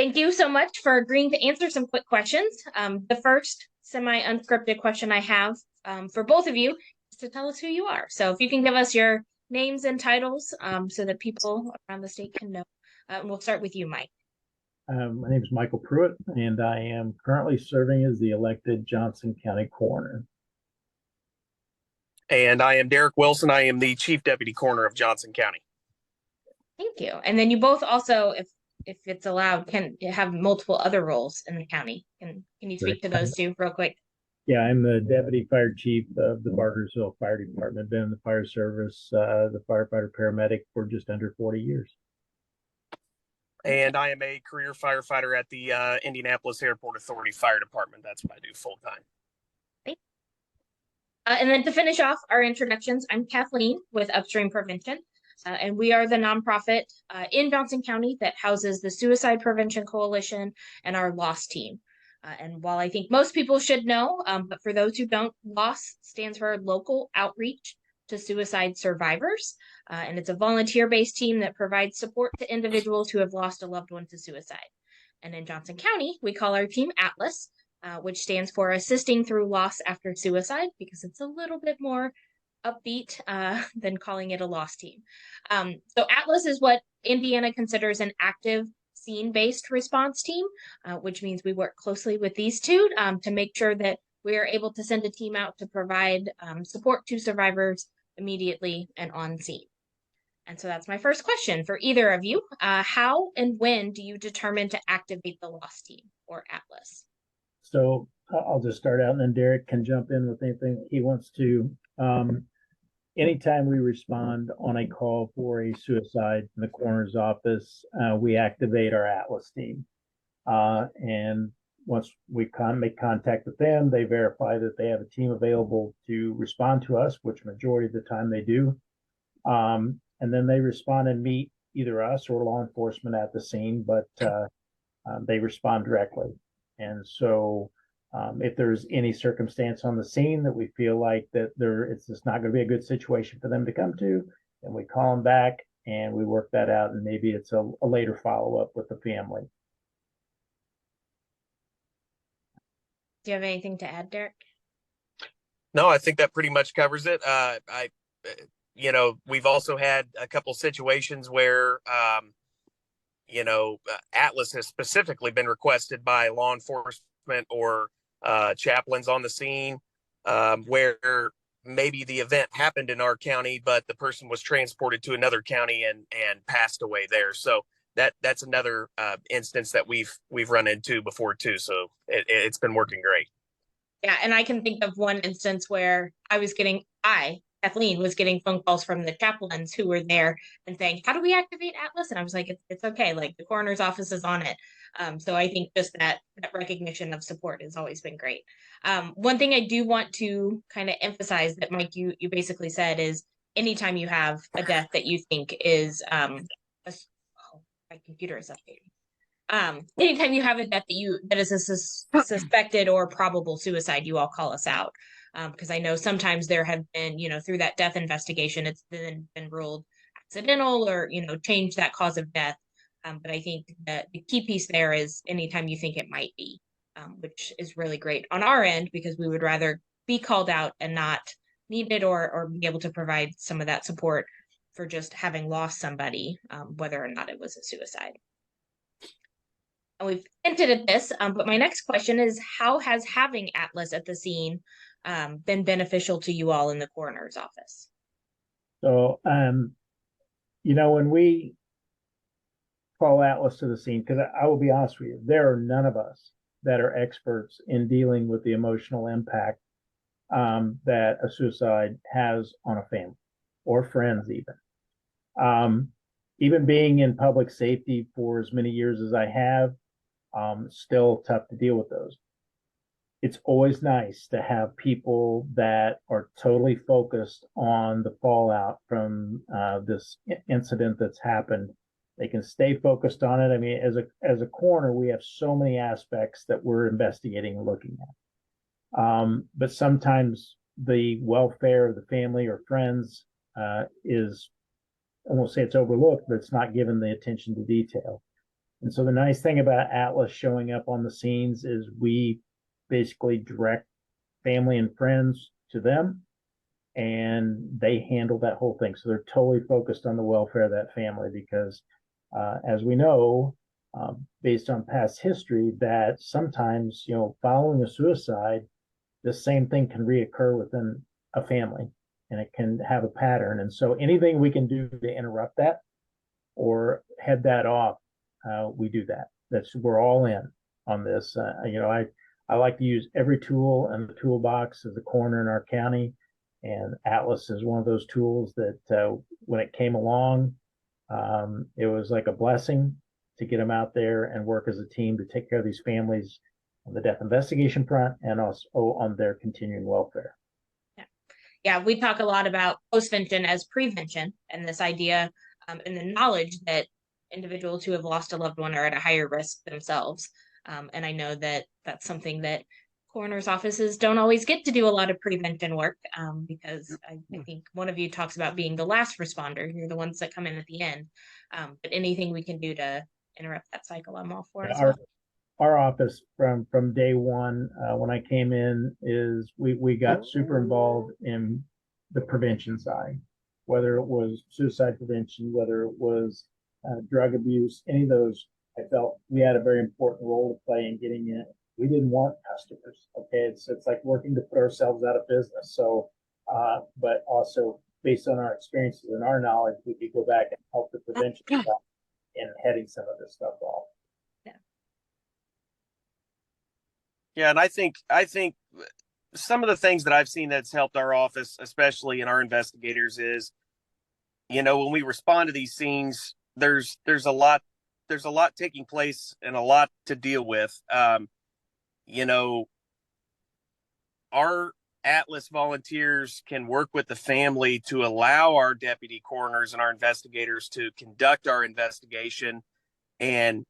Thank you so much for agreeing to answer some quick questions. The first semi-unscripted question I have for both of you is to tell us who you are. So if you can give us your names and titles so that people around the state can know. We'll start with you, Mike. My name is Michael Pruitt, and I am currently serving as the elected Johnson County Coroner. And I am Derek Wilson. I am the Chief Deputy Coroner of Johnson County. Thank you. And then you both also, if it's allowed, can have multiple other roles in the county. Can you speak to those two real quick? Yeah, I'm the Deputy Fire Chief of the Barkersville Fire Department. Been in the fire service, the firefighter paramedic for just under 40 years. And I am a career firefighter at the Indianapolis Airport Authority Fire Department. That's what I do full time. And then to finish off our introductions, I'm Kathleen with Upstream Prevention. And we are the nonprofit in Johnson County that houses the Suicide Prevention Coalition and our LOSS team. And while I think most people should know, but for those who don't, LOSS stands for Local Outreach to Suicide Survivors. And it's a volunteer-based team that provides support to individuals who have lost a loved one to suicide. And in Johnson County, we call our team ATLAS, which stands for Assisting Through Loss After Suicide, because it's a little bit more upbeat than calling it a loss team. So ATLAS is what Indiana considers an active scene-based response team, which means we work closely with these two to make sure that we are able to send a team out to provide support to survivors immediately and on scene. And so that's my first question for either of you. How and when do you determine to activate the loss team or ATLAS? So I'll just start out, and then Derek can jump in with anything he wants to. Anytime we respond on a call for a suicide in the coroner's office, we activate our ATLAS team. And once we make contact with them, they verify that they have a team available to respond to us, which majority of the time they do. And then they respond and meet either us or law enforcement at the scene, but they respond directly. And so if there's any circumstance on the scene that we feel like that it's just not going to be a good situation for them to come to, then we call them back and we work that out, and maybe it's a later follow-up with the family. Do you have anything to add, Derek? No, I think that pretty much covers it. We've also had a couple situations where ATLAS has specifically been requested by law enforcement or chaplains on the scene, where maybe the event happened in our county, but the person was transported to another county and passed away there. So that's another instance that we've run into before too. So it's been working great. Yeah, and I can think of one instance where Kathleen was getting phone calls from the chaplains who were there and saying, how do we activate ATLAS? And I was like, it's okay. Like, the coroner's office is on it. So I think just that recognition of support has always been great. One thing I do want to kind of emphasize that, Mike, you basically said is anytime you have a death that you think is, my computer is updating. Anytime you have a death that is a suspected or probable suicide, you all call us out. Because I know sometimes there have been, through that death investigation, it's been ruled accidental or, change that cause of death. But I think that the key piece there is anytime you think it might be, which is really great on our end, because we would rather be called out and not need it or be able to provide some of that support for just having lost somebody, whether or not it was a suicide. And we've hinted at this, but my next question is, how has having ATLAS at the scene been beneficial to you all in the coroner's office? So, when we call ATLAS to the scene, because I will be honest with you, there are none of us that are experts in dealing with the emotional impact that a suicide has on a family or friends even. Even being in public safety for as many years as I have, still tough to deal with those. It's always nice to have people that are totally focused on the fallout from this incident that's happened. They can stay focused on it. I mean, as a coroner, we have so many aspects that we're investigating and looking at. But sometimes the welfare of the family or friends is, I won't say it's overlooked, but it's not given the attention to detail. And so the nice thing about Atlas showing up on the scenes is we basically direct family and friends to them, and they handle that whole thing. So they're totally focused on the welfare of that family because, as we know, based on past history, that sometimes, following a suicide, the same thing can reoccur within a family and it can have a pattern. And so anything we can do to interrupt that or head that off, we do that. We're all in on this. I like to use every tool in the toolbox as a coroner in our county, and Atlas is one of those tools that when it came along, it was like a blessing to get them out there and work as a team to take care of these families on the death investigation front and also on their continuing welfare. Yeah, we talk a lot about postvention as prevention, and this idea and the knowledge that individuals who have lost a loved one are at a higher risk themselves. And I know that that's something that coroner's offices don't always get to do a lot of prevention work because I think one of you talks about being the last responder. You're the ones that come in at the end. But anything we can do to interrupt that cycle, I'm all for it. Our office from day one, when I came in, is we got super involved in the prevention side, whether it was suicide prevention, whether it was drug abuse, any of those. I felt we had a very important role to play in getting in. We didn't want customers. Okay, it's like working to put ourselves out of business. So, but also based on our experiences and our knowledge, we could go back and help the prevention side in heading some of this stuff off. Yeah, and I think some of the things that I've seen that's helped our office, especially in our investigators, is, when we respond to these scenes, there's a lot taking place and a lot to deal with. Our Atlas volunteers can work with the family to allow our deputy coroners and our investigators to conduct our investigation and,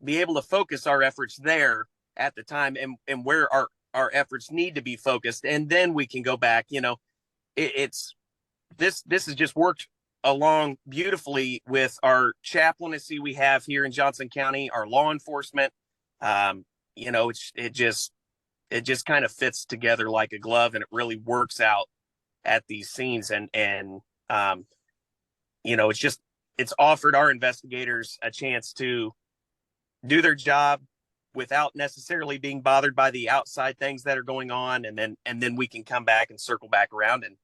be able to focus our efforts there at the time and where our efforts need to be focused. And then we can go back, this has just worked along beautifully with our chaplaincy we have here in Johnson County, our law enforcement. It just kind of fits together like a glove, and it really works out at these scenes. And it's offered our investigators a chance to do their job without necessarily being bothered by the outside things that are going on. And then we can come back and circle back around. And,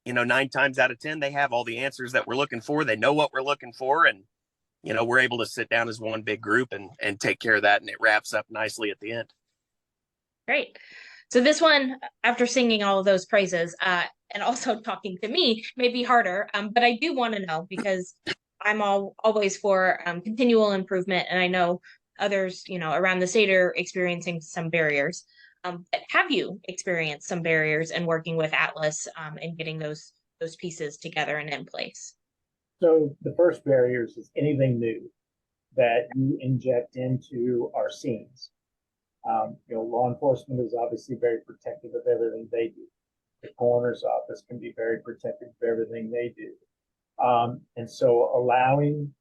9 times out of 10, they have all the answers that we're looking for. They know what we're looking for. And, we're able to sit down as one big group and take care of that. And it wraps up nicely at the end. Great. So this one, after singing all of those praises and also talking to me, may be harder. But I do want to know, because I'm always for continual improvement, and I know others, around the state are experiencing some barriers. But have you experienced some barriers in working with Atlas and getting those pieces together and in place? So the first barriers is anything new that you inject into our scenes. Law enforcement is obviously very protective of everything they do. The coroner's office can be very protective of everything they do. And so allowing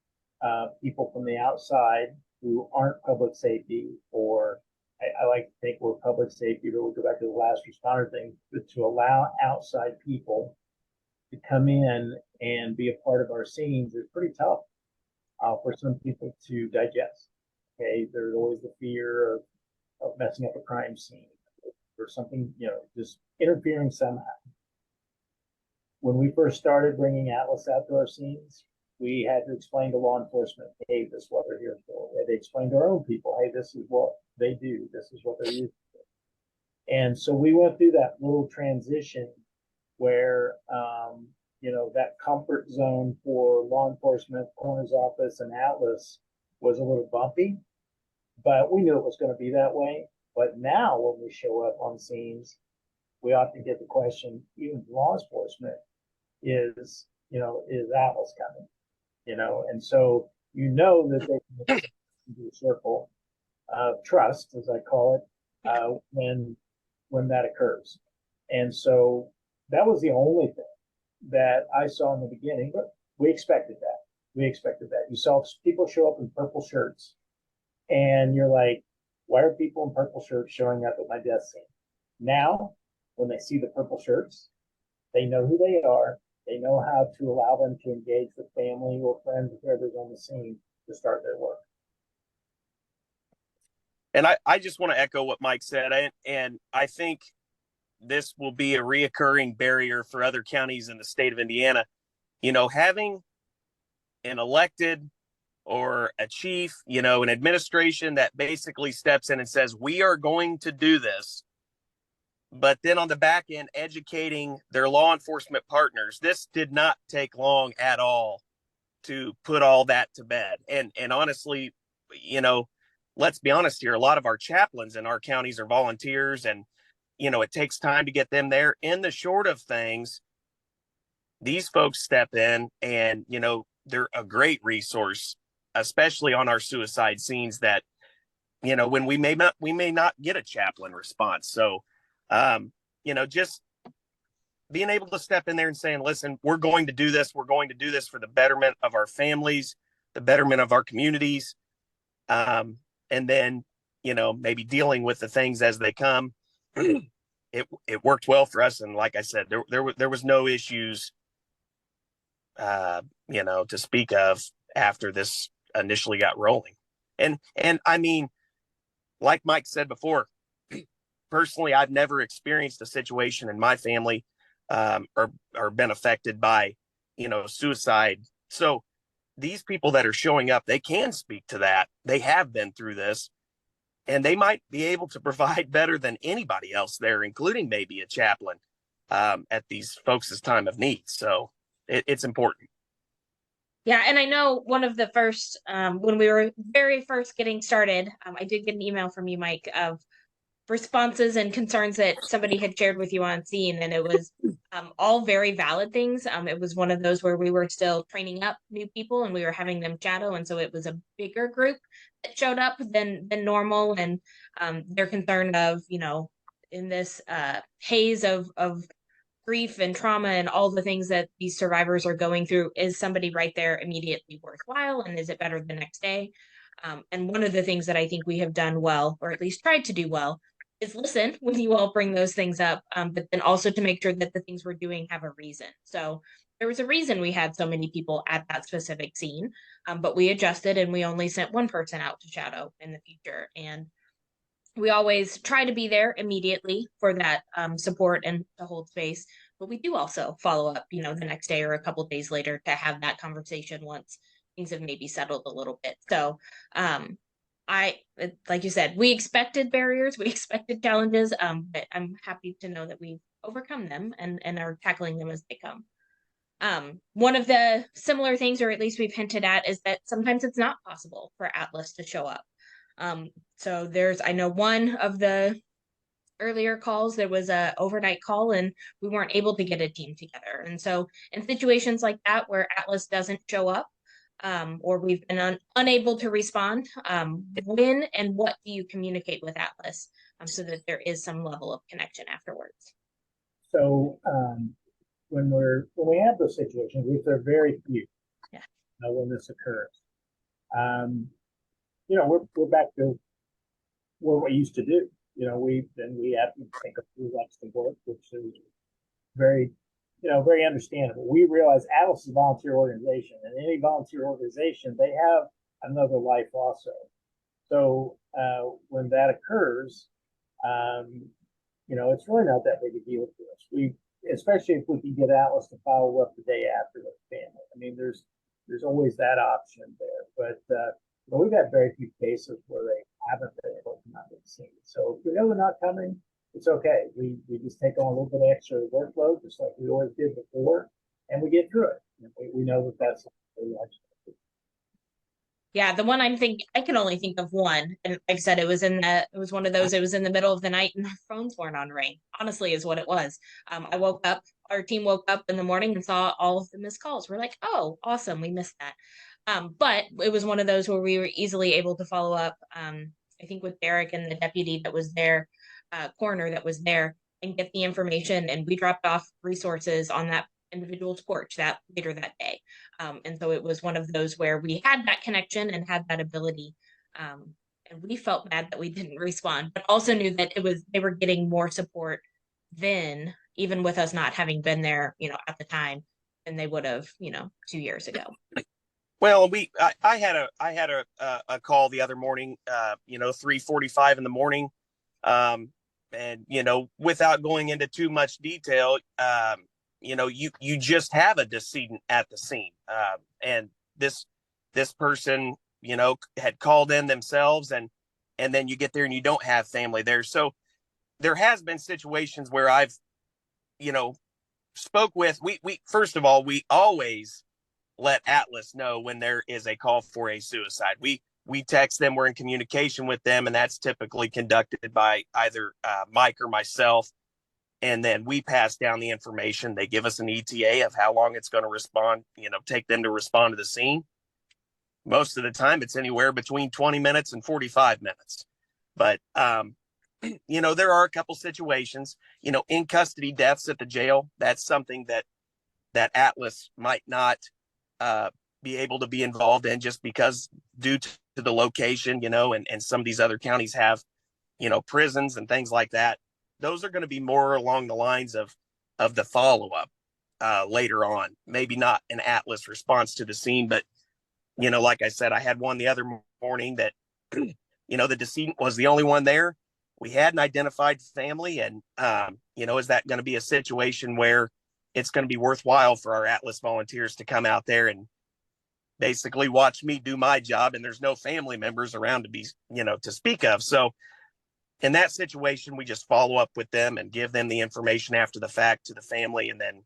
people from the outside who aren't public safety, or I like to think we're public safety, but we'll go back to the last responder thing, but to allow outside people to come in and be a part of our scenes is pretty tough for some people to digest. Okay, there's always the fear of messing up a crime scene or something, just interfering somehow. When we first started bringing Atlas out to our scenes, we had to explain to law enforcement, hey, this is what they're here for. We had to explain to our own people, hey, this is what they do. This is what they're used to. And so we went through that little transition where, that comfort zone for law enforcement, coroner's office, and Atlas was a little bumpy, but we knew it was going to be that way. But now when we show up on scenes, we often get the question, even law enforcement, is Atlas coming? And so that they can do a circle of trust, as I call it, when that occurs. And so that was the only thing that I saw in the beginning, but we expected that. We expected that. You saw people show up in purple shirts, and you're like, why are people in purple shirts showing up at my death scene? Now, when they see the purple shirts, they know who they are. They know how to allow them to engage with family or friends, whoever's on the scene, to start their work. And I just want to echo what Mike said. And I think this will be a reoccurring barrier for other counties in the state of Indiana. You know, having an elected or a chief, you know, an administration that basically steps in and says, we are going to do this. But then on the back end, educating their law enforcement partners. This did not take long at all to put all that to bed. And honestly, you know, let's be honest here, a lot of our chaplains in our counties are volunteers, and, you know, it takes time to get them there. In the short of things, these folks step in and, you know, they're a great resource, especially on our suicide scenes that, you know, when we may not get a chaplain response. So, you know, just being able to step in there and saying, listen, we're going to do this. We're going to do this for the betterment of our families, the betterment of our communities. And then, you know, maybe dealing with the things as they come. It worked well for us. And like I said, there was no issues, you know, to speak of after this initially got rolling. And I mean, like Mike said before, personally, I've never experienced a situation in my family or been affected by, you know, suicide. So these people that are showing up, they can speak to that. They have been through this, and they might be able to provide better than anybody else there, including maybe a chaplain at these folks' time of need. So it's important. Yeah, and I know one of the first, when we were very first getting started, I did get an email from you, Mike, of responses and concerns that somebody had shared with you on scene, and it was all very valid things. It was one of those where we were still training up new people and we were having them shadow, and so it was a bigger group that showed up than normal, and their concern of, you know, in this haze of grief and trauma and all the things that these survivors are going through, is somebody right there immediately worthwhile, and is it better the next day? And one of the things that I think we have done well, or at least tried to do well, is listen when you all bring those things up, but then also to make sure that the things we're doing have a reason. So there was a reason we had so many people at that specific scene, but we adjusted and we only sent one person out to shadow in the future. And we always try to be there immediately for that support and to hold space, but we do also follow up, you know, the next day or a couple days later to have that conversation once things have maybe settled a little bit. So like you said, we expected barriers, we expected challenges, but I'm happy to know that we've overcome them and are tackling them as they come. One of the similar things, or at least we've hinted at, is that sometimes it's not possible for Atlas to show up. So I know one of the earlier calls, there was a overnight call and we weren't able to get a team together. And so in situations like that where Atlas doesn't show up, or we've been unable to respond, when and what do you communicate with Atlas so that there is some level of connection afterwards? So when we have those situations, which are very few, when this occurs, you know, we're back to what we used to do. You know, we have to think of who likes to work, which is very, you know, very understandable. We realize Atlas is a volunteer organization, and any volunteer organization, they have another life also. So when that occurs, you know, it's really not that big a deal for us. Especially if we can get Atlas to follow up the day after with the family. I mean, there's always that option there, but we've had very few cases where they haven't been able to come out to the scene. So if we know they're not coming, it's okay. We just take on a little bit extra workload, just like we always did before, and we get through it. We know that that's Yeah, the one I'm thinking, I can only think of one. And like I said, it was one of those, it was in the middle of the night and our phones weren't on ring, honestly, is what it was. I woke up, our team woke up in the morning and saw all of the missed calls. We're like, oh, awesome, we missed that. But it was one of those where we were easily able to follow up, I think with Derek and the deputy that was there, coroner that was there, and get the information. And we dropped off resources on that individual's porch later that day. And so it was one of those where we had that connection and had that ability. And we felt bad that we didn't respond, but also knew that they were getting more support then, even with us not having been there, at the time, than they would have, 2 years ago. Well, I had a call the other morning, 3:45 in the morning. And, without going into too much detail, you just have a decedent at the scene. And this person, had called in themselves, and then you get there and you don't have family there. So there has been situations where I've, spoke with, we first of all, we always let Atlas know when there is a call for a suicide. We text them, we're in communication with them, and that's typically conducted by either Mike or myself. And then we pass down the information. They give us an ETA of how long it's going to respond, take them to respond to the scene. Most of the time it's anywhere between 20 minutes and 45 minutes. But, there are a couple situations, in custody deaths at the jail. That's something that Atlas might not be able to be involved in, just because due to the location, and some of these other counties have, prisons and things like that. Those are going to be more along the lines of the follow-up later on. Maybe not an Atlas response to the scene, but, like I said, I had one the other morning that, the decedent was the only one there. We had an identified family, and, is that going to be a situation where it's going to be worthwhile for our Atlas volunteers to come out there and basically watch me do my job, and there's no family members around to be, to speak of. So in that situation, we just follow up with them and give them the information after the fact to the family. And then,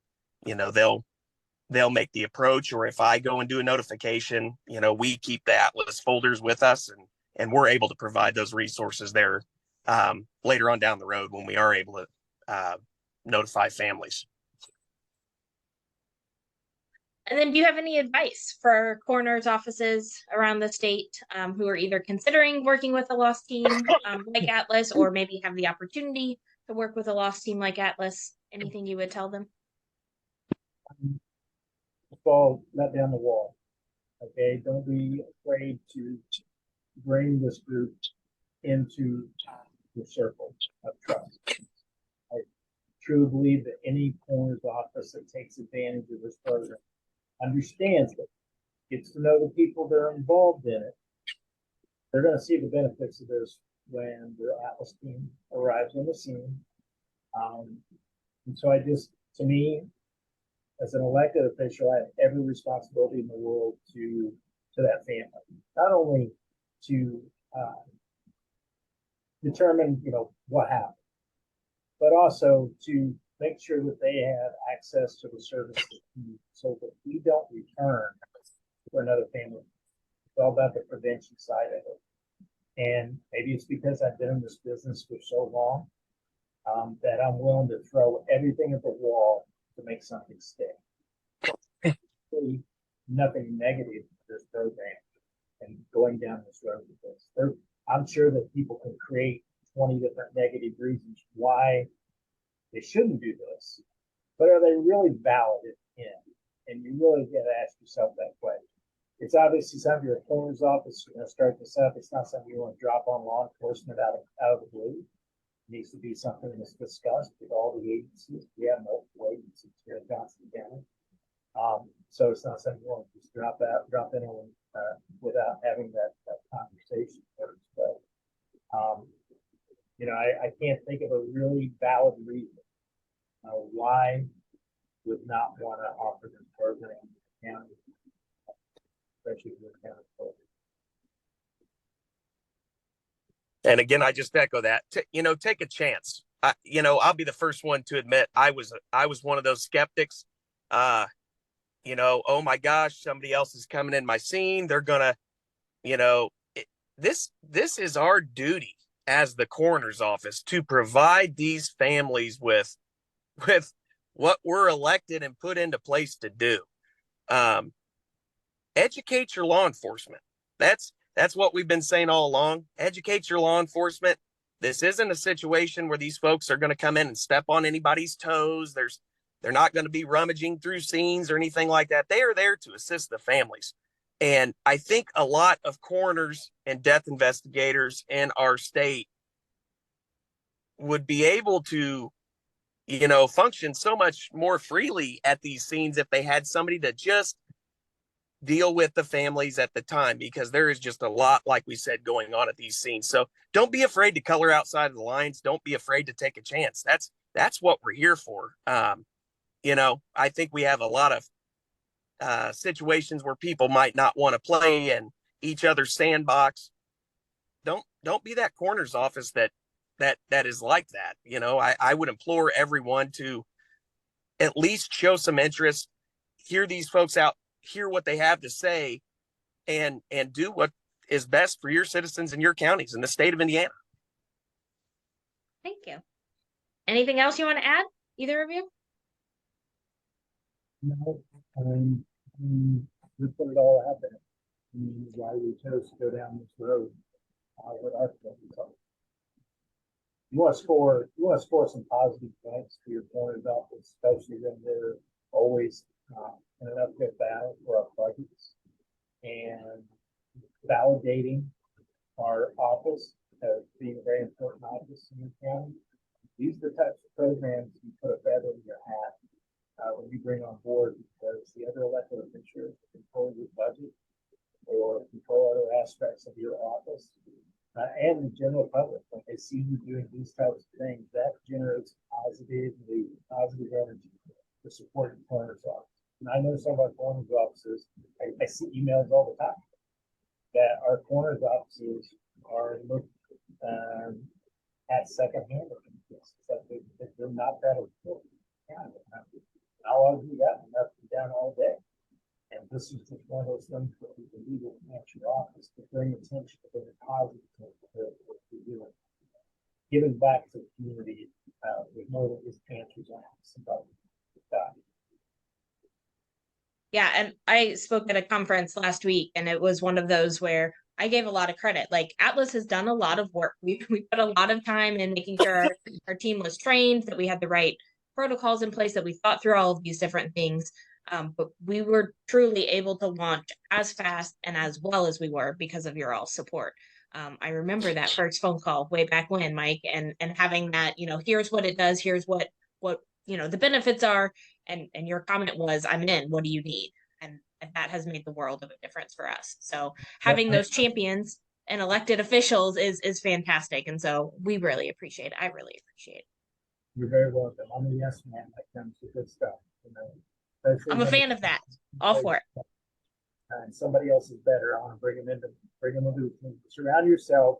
they'll make the approach, or if I go and do a notification, we keep the Atlas folders with us, and we're able to provide those resources there later on down the road when we are able to notify families. And then do you have any advice for coroners' offices around the state who are either considering working with a lost team like Atlas, or maybe have the opportunity to work with a lost team like Atlas? Anything you would tell them? Fall, let down the wall. Okay, don't be afraid to bring this group into the circle of trust. I truly believe that any coroner's office that takes advantage of this program understands it, gets to know the people that are involved in it. They're going to see the benefits of this when the Atlas team arrives on the scene. And so to me, as an elected official, I have every responsibility in the world to that family, not only to determine, what happened, but also to make sure that they have access to the services so that we don't return for another family. It's all about the prevention side of it. And maybe it's because I've been in this business for so long that I'm willing to throw everything at the wall to make something stick. Really nothing negative to this program and going down this road with this. I'm sure that people can create 20 different negative reasons why they shouldn't do this, but are they really valid in? And you really got to ask yourself that question. It's obviously something your coroner's office is going to start this up. It's not something you want to drop on law enforcement out of the blue. It needs to be something that's discussed with all the agencies. We have multiple agencies here in Johnson County. So it's not something you want to just drop in without having that conversation first. But I can't think of a really valid reason why would not want to offer this program in the county, especially in the county. And again, I just echo that. Take a chance. I'll be the first one to admit I was one of those skeptics. Oh my gosh, somebody else is coming in my scene. They're gonna, this is our duty as the coroner's office to provide these families with what we're elected and put into place to do. Educate your law enforcement. That's what we've been saying all along. Educate your law enforcement. This isn't a situation where these folks are going to come in and step on anybody's toes. There's They're not going to be rummaging through scenes or anything like that. They are there to assist the families. And I think a lot of coroners and death investigators in our state would be able to, function so much more freely at these scenes if they had somebody to just deal with the families at the time, because there is just a lot, like we said, going on at these scenes. So don't be afraid to color outside of the lines. Don't be afraid to take a chance. That's what we're here for. I think we have a lot of situations where people might not want to play in each other's sandbox. Don't be that coroner's office that is like that. I would implore everyone to at least show some interest, hear these folks out, hear what they have to say, and do what is best for your citizens in your counties in the state of Indiana. Thank you. Anything else you want to add, either of you? No, we put it all out there. Why we chose to go down this road with our company. You want to score some positive points for your coroner's office, especially when they're always in an uphill battle for our budgets, and validating our office as being a very important office in your county. These are the types of programs you put a feather in your hat when you bring on board, because the other elected officials control your budget or control other aspects of your office, and the general public. When they see you doing these types of things, that generates positive energy to support the coroner's office. And I know some of our coroner's offices, I see emails all the time that our coroner's offices are looked at secondhand. They're not that important. I'll argue that, and that's been down all day. And this is just one of those things that we can do to enhance your office, to bring attention, to bring positive to what we're doing. Giving back to the community, there's more than just answers on somebody. Yeah, and I spoke at a conference last week, and it was one of those where I gave a lot of credit. Like, Atlas has done a lot of work. We put a lot of time in making sure our team was trained, that we had the right protocols in place, that we thought through all of these different things. But we were truly able to launch as fast and as well as we were because of your all support. I remember that first phone call way back when, Mike, and having that, here's what it does, here's what the benefits are, and your comment was, I'm in, what do you need? And that has made the world of a difference for us. So having those champions and elected officials is fantastic. And so we really appreciate it. I really appreciate it. You're very welcome. I'm a yes man when it comes to good stuff. I'm a fan of that. All for it. And somebody else is better. I want to bring them into the team. Surround yourself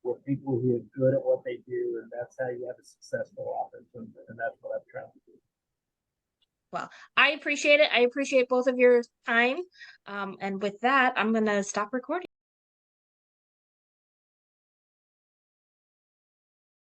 with people who are good at what they do, and that's how you have a successful office. And that's what I'm trying to do. Well, I appreciate it. I appreciate both of your time. And with that, I'm going to stop recording.